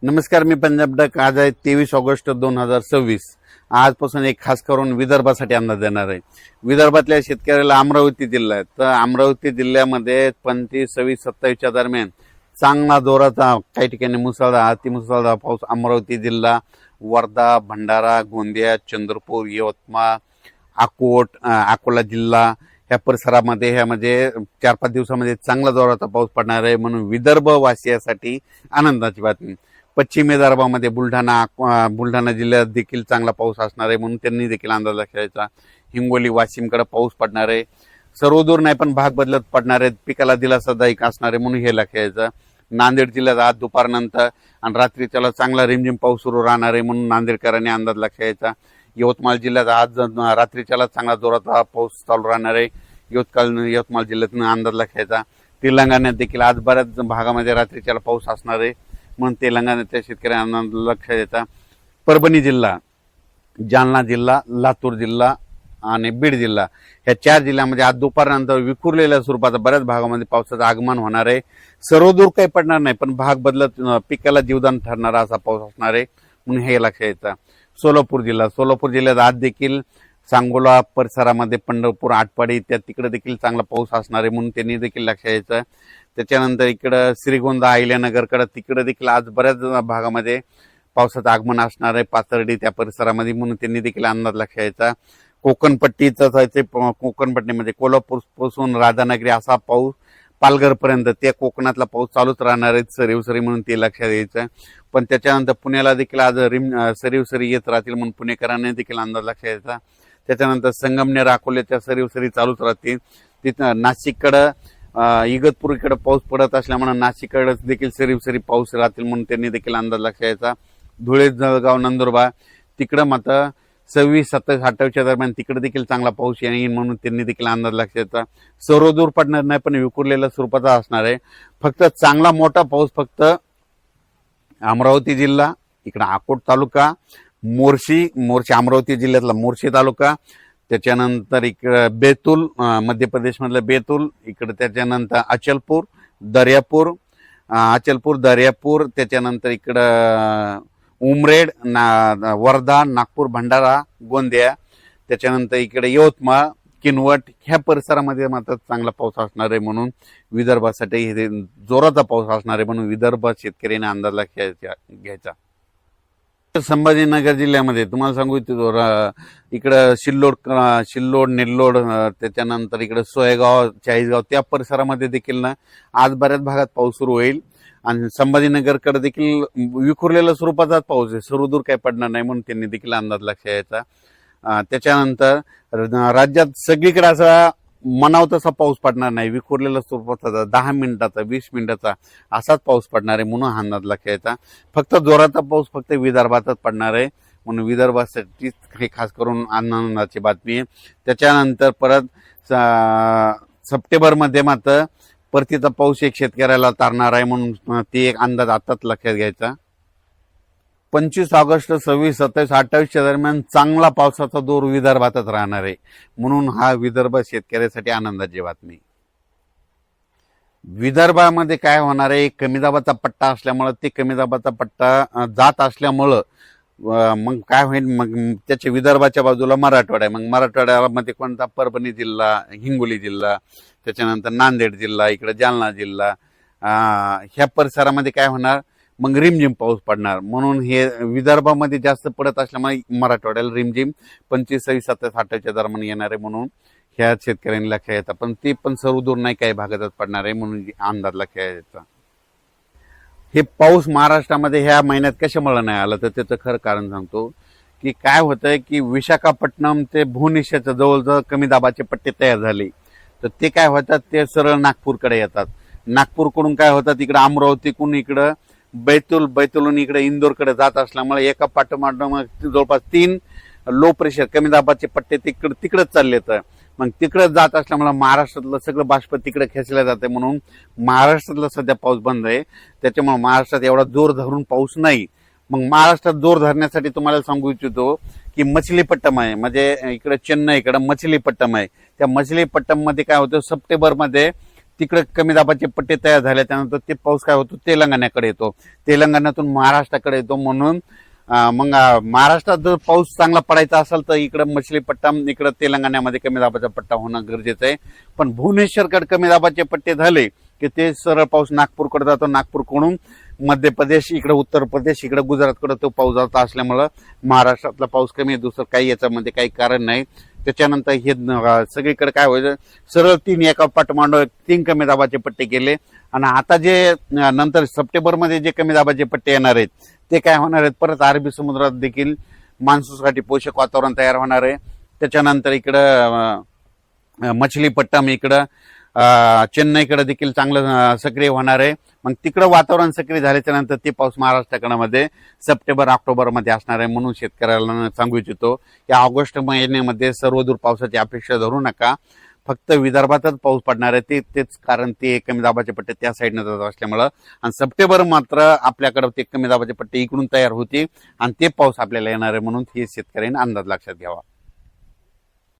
नमस्कार, मी पंजाब डक. आज आहे 23 ऑगस्ट 2026. आजपासून एक खास करून विदर्भासाठी अंदाज देणार आहे. विदर्भातल्या शेतकऱ्याला अमरावती जिल्हा आहे, तर अमरावती जिल्ह्यामध्ये 25, 26, 27च्या दरम्यान चांगला जोराचा, काही ठिकाणी मुसळधार, अतिमुसळधार पाऊस अमरावती जिल्हा, वर्धा, भंडारा, गोंदिया, चंद्रपूर, यवतमाळ, अकोला जिल्हा ह्या परिसरामध्ये ह्या म्हणजे 4-5 दिवसामध्ये चांगला जोराचा पाऊस पडणार आहे. म्हणून विदर्भ वासियासाठी आनंदाची बातमी. पश्चिम विदर्भामध्ये बुलढाणा जिल्ह्यात देखील चांगला पाऊस असणार आहे, म्हणून त्यांनी देखील अंदाज लक्षायचा. हिंगोली, वाशिमकडे पाऊस पडणार आहे. सर्वदूर नाही पण भाग बदलत पडणार आहेत. पिकाला दिलासादायक असणार आहे, म्हणून हे लक्षायचं. नांदेड जिल्ह्यात आज दुपारनंतर आणि रात्रीच्याला चांगला रिमझिम पाऊस सुरू राहणार आहे, म्हणून नांदेडकरांनी अंदाज लक्षायचा. यवतमाळ जिल्ह्यात आज रात्रीच्याला चांगला जोराचा पाऊस चालू राहणार आहे. यवतमाळ जिल्ह्यातून अंदाज लक्षायचा. तेलंगणात देखील आज बऱ्याच भागामध्ये रात्रीच्याला पाऊस असणार आहे, म्हणून तेलंगणाच्या शेतकऱ्यांना लक्ष द्यायचा. परभणी जिल्हा, जालना जिल्हा, लातूर जिल्हा आणि बीड जिल्हा ह्या 4 जिल्ह्यामध्ये आज दुपारनंतर विखुरलेल्या स्वरूपाचा बऱ्याच भागामध्ये पावसाचं आगमन होणार आहे. सर्वदूर काही पडणार नाही, पण भाग बदलत पिकाला जीवदान ठरणारा असा पाऊस असणार आहे, म्हणून हे लक्ष द्यायचं. सोलापूर जिल्ह्यात आज देखील सांगोला परिसरामध्ये, पंढरपूर, आटपाडी तिकडे देखील चांगला पाऊस असणार आहे, म्हणून त्यांनी देखील लक्ष द्यायचं. त्याच्यानंतर इकडं श्रीगोंदा, अहिल्यानगरकडे तिकडे देखील आज बऱ्याच भागामध्ये पावसाचं आगमन असणार आहे. पाथर्डी त्या परिसरामध्ये, म्हणून त्यांनी देखील अंदाज लक्ष द्यायचा. कोकणपट्टीमध्ये कोल्हापूर पासून राधानगरी असा पाऊस पालघरपर्यंत त्या कोकणातला पाऊस चालूच राहणार आहे सरीवसरी, म्हणून ते लक्षात द्यायचं. पण त्याच्यानंतर पुण्याला देखील आज सरीवसरी येत राहतील, म्हणून पुणेकरांनी देखील अंदाज लक्षात द्यायचा. त्याच्यानंतर संगमनेर, अकोल्याच्या सरीवसरी चालूच राहतील. तिथं नाशिककडं इगतपूर इकडे पाऊस पडत असल्यामुळे नाशिककडे देखील सरीवसरी पाऊस राहतील, म्हणून त्यांनी देखील अंदाज लक्षात द्यायचा. धुळे, जळगाव, नंदुरबार तिकडं मात्र 26, 27, 28च्या दरम्यान तिकडे देखील चांगला पाऊस येईल, म्हणून त्यांनी देखील अंदाज लक्षात द्यायचा. सर्वदूर पडणार नाही, पण विखुरलेल्या स्वरूपाचा असणार आहे. फक्त चांगला मोठा पाऊस फक्त अमरावती जिल्हा, इकडे अकोट तालुका, मोर्शी अमरावती जिल्ह्यातला मोर्शी तालुका, त्याच्यानंतर इकडे बेतूल, मध्य प्रदेशमधलं बेतूल, इकडे त्याच्यानंतर अचलपूर, दर्यापूर, त्याच्यानंतर इकडं उमरेड, वर्धा, नागपूर, भंडारा, गोंदिया, त्याच्यानंतर इकडे यवतमाळ, किनवट ह्या परिसरामध्ये मात्र चांगला पाऊस असणार आहे, म्हणून विदर्भासाठी हे जोराचा पाऊस असणार आहे, म्हणून विदर्भ शेतकऱ्यांनी अंदाज घ्यायचा. संभाजीनगर जिल्ह्यामध्ये तुम्हाला सांगू इच्छितो, इकडं सिल्लोड, नेल्लोड, त्याच्यानंतर इकडे सोयगाव, चाळीसगाव त्या परिसरामध्ये देखील ना आज बऱ्याच भागात पाऊस सुरू होईल. आणि संभाजीनगरकडे देखील विखुरलेल्या स्वरूपाचाच पाऊस आहे, सर्वदूर काही पडणार नाही, म्हणून त्यांनी देखील अंदाज लक्ष द्यायचा. त्याच्यानंतर राज्यात सगळीकडे असा म्हणाव तसा पाऊस पडणार नाही, विखुरलेल्या स्वरूपाचा 10 मिनिटाचा, 20 मिनिटाचा असाच पाऊस पडणार आहे, म्हणून अंदाज लक्ष द्यायचा. फक्त जोराचा पाऊस फक्त विदर्भातच पडणार आहे, म्हणून विदर्भासाठी हे खास करून आनंदाची बातमी आहे. त्याच्यानंतर परत सप्टेंबरमध्ये मात्र परतीचा पाऊस एक शेतकऱ्याला तारणार आहे, म्हणून ते एक अंदाज आताच लक्षात घ्यायचा. 25 ऑगस्ट, 26, 27, 28च्या दरम्यान चांगला पावसाचा जोर विदर्भातच राहणार आहे, म्हणून हा विदर्भ शेतकऱ्यासाठी आनंदाची बातमी. विदर्भामध्ये काय होणार आहे, कमी दाबाचा पट्टा असल्यामुळं, ते कमी दाबाचा पट्टा जात असल्यामुळं मग काय होईल, मग त्याच्या विदर्भाच्या बाजूला मराठवाडा आहे. मग मराठवाड्यामध्ये कोणता, परभणी जिल्हा, हिंगोली जिल्हा, त्याच्यानंतर नांदेड जिल्हा, इकडे जालना जिल्हा, ह्या परिसरामध्ये काय होणार, मग रिमझिम पाऊस पडणार, म्हणून हे विदर्भामध्ये जास्त पडत असल्यामुळे मराठवाड्याला रिमझिम 25, 26, 27, 28च्या दरम्यान येणार आहे, म्हणून ह्या शेतकऱ्यांनी लक्षात येतात. पण ते पण सर्वदूर नाही, काही भागातच पडणार आहे, म्हणून अंदाज लक्षात येतात. हे पाऊस महाराष्ट्रामध्ये ह्या महिन्यात कशामुळे नाही आला, तर त्याचं खरं कारण सांगतो. की काय होतंय की विशाखापट्टणम ते भुवनेश्वरच्या जवळजवळ कमी दाबाचे पट्टे तयार झाले, तर ते काय होतात, ते सरळ नागपूरकडे येतात. नागपूरकडून काय होतात, इकडे अमरावतीकडून इकडं बैतूलहून इकडे इंदोरकडे जात असल्यामुळे एका पाठोपाठ जवळपास 3 लो प्रेशर कमी दाबाचे पट्टे तिकडे चालले. तर मग तिकडे जात असल्यामुळे महाराष्ट्रातलं सगळं बाष्प तिकडे खेचलं जाते, म्हणून महाराष्ट्रातला सध्या पाऊस बंद आहे. त्याच्यामुळे महाराष्ट्रात एवढा जोर धरून पाऊस नाही. मग महाराष्ट्रात जोर धरण्यासाठी तुम्हाला सांगू इच्छितो की मछलीपट्टम आहे, म्हणजे इकडे चेन्नईकडे मछलीपट्टम आहे. त्या मछलीपट्टम मध्ये काय होतं, सप्टेंबरमध्ये तिकडे कमी दाबाचे पट्टे तयार झाले त्यानंतर ते पाऊस काय होतो तेलंगणाकडे येतो, तेलंगणातून महाराष्ट्राकडे येतो. म्हणून मग महाराष्ट्रात जर पाऊस चांगला पडायचा असेल तर इकडे मछलीपट्टा, इकडे तेलंगणामध्ये कमी दाबाचा पट्टा होणं गरजेचं आहे. पण भुवनेश्वरकडे कमी दाबाचे पट्टे झाले की ते सरळ पाऊस नागपूरकडे जातो, नागपूरकडून मध्य प्रदेश, इकडे उत्तर प्रदेश, इकडे गुजरातकडे तो पाऊस जात असल्यामुळं महाराष्ट्रातला पाऊस कमी आहे. दुसरं काही याच्यामध्ये काही कारण नाही. त्याच्यानंतर हे सगळीकडे काय व्हायचं, सरळ 3 एका पाठोपाठ 3 कमी दाबाचे पट्टे केले. आणि आता जे नंतर सप्टेंबरमध्ये जे कमी दाबाचे पट्टे येणार आहेत ते काय होणार आहेत, परत अरबी समुद्रात देखील मान्सूनसाठी पोषक वातावरण तयार होणार आहे. त्याच्यानंतर इकडं मछलीपट्टम, इकडं चेन्नईकडे देखील चांगलं सक्रिय होणार आहे. मग तिकडं वातावरण सक्रिय झाल्याच्या नंतर ते पाऊस महाराष्ट्राकडे सप्टेंबर ऑक्टोबरमध्ये असणार आहे. म्हणून शेतकऱ्याला सांगू इच्छितो की ऑगस्ट महिन्यामध्ये सर्वदूर पावसाची अपेक्षा धरू नका. फक्त विदर्भातच पाऊस पडणार आहे, तेच कारण ते कमी दाबाचे पट्टे त्या साईडनं जात असल्यामुळं. आणि सप्टेंबर मात्र आपल्याकडे ते कमी दाबाचे पट्टे इकडून तयार होते आणि ते पाऊस आपल्याला येणार आहे. म्हणून हे शेतकऱ्यांनी अंदाज लक्षात घ्यावा.